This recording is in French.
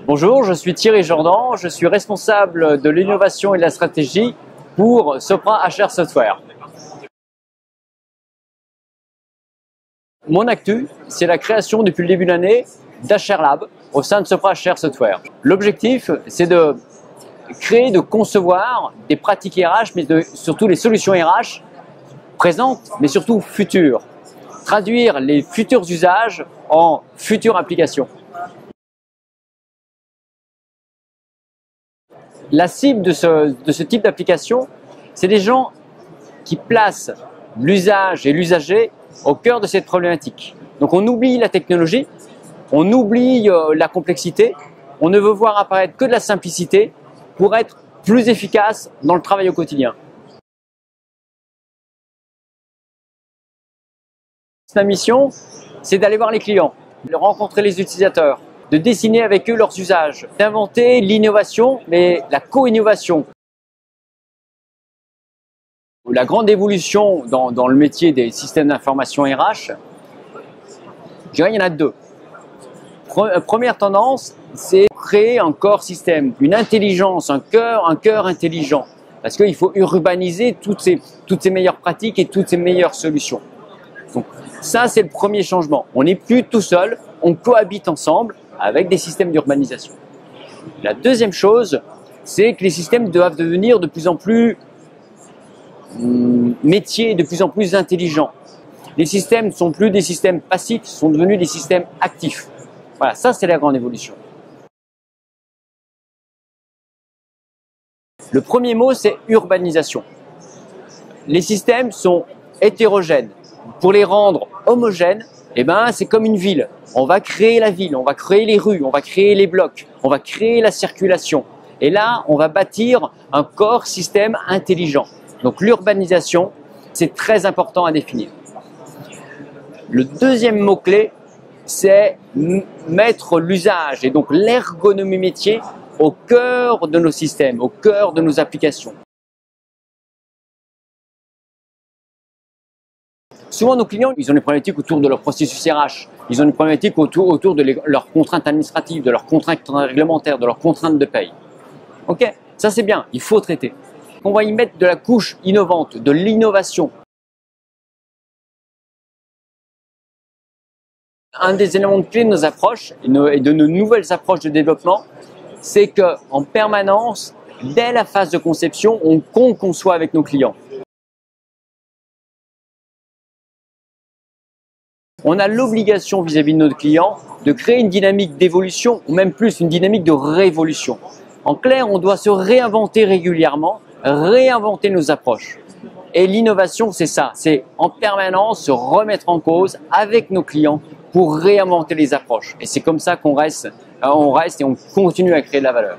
Bonjour, je suis Thierry Jordan, je suis responsable de l'innovation et de la stratégie pour Sopra HR Software. Mon actu, c'est la création depuis le début de l'année d'HR Lab au sein de Sopra HR Software. L'objectif, c'est de créer, de concevoir des pratiques RH, mais surtout les solutions RH présentes, mais surtout futures. Traduire les futurs usages en futures applications. La cible de ce type d'application, c'est des gens qui placent l'usage et l'usager au cœur de cette problématique. Donc on oublie la technologie, on oublie la complexité, on ne veut voir apparaître que de la simplicité pour être plus efficace dans le travail au quotidien. Ma mission, c'est d'aller voir les clients, de rencontrer les utilisateurs, de dessiner avec eux leurs usages, d'inventer l'innovation, mais la co-innovation. La grande évolution dans le métier des systèmes d'information RH, je dirais qu'il y en a deux. Première tendance, c'est créer un corps système, une intelligence, un cœur intelligent. Parce qu'il faut urbaniser toutes ces meilleures pratiques et toutes ces meilleures solutions. Donc ça, c'est le premier changement. On n'est plus tout seul, on cohabite ensemble avec des systèmes d'urbanisation. La deuxième chose, c'est que les systèmes doivent devenir de plus en plus métiers, de plus en plus intelligents. Les systèmes ne sont plus des systèmes passifs, sont devenus des systèmes actifs. Voilà, ça c'est la grande évolution. Le premier mot, c'est urbanisation. Les systèmes sont hétérogènes. Pour les rendre homogènes, c'est comme une ville. On va créer la ville, on va créer les rues, on va créer les blocs, on va créer la circulation. Et là, on va bâtir un corps système intelligent. Donc l'urbanisation, c'est très important à définir. Le deuxième mot-clé, c'est mettre l'usage et donc l'ergonomie métier au cœur de nos systèmes, au cœur de nos applications. Souvent, nos clients, ils ont des problématiques autour de leur processus RH. Ils ont des problématiques autour de leurs contraintes administratives, de leurs contraintes réglementaires, de leurs contraintes de paye. Ok, ça c'est bien, il faut traiter. On va y mettre de la couche innovante, de l'innovation. Un des éléments clés de nos approches et de nos nouvelles approches de développement, c'est qu'en permanence, dès la phase de conception, on conçoit avec nos clients. On a l'obligation vis-à-vis de notre client de créer une dynamique d'évolution ou même plus une dynamique de révolution. En clair, on doit se réinventer régulièrement, réinventer nos approches. Et l'innovation, c'est ça, c'est en permanence se remettre en cause avec nos clients pour réinventer les approches. Et c'est comme ça qu'on reste et on continue à créer de la valeur.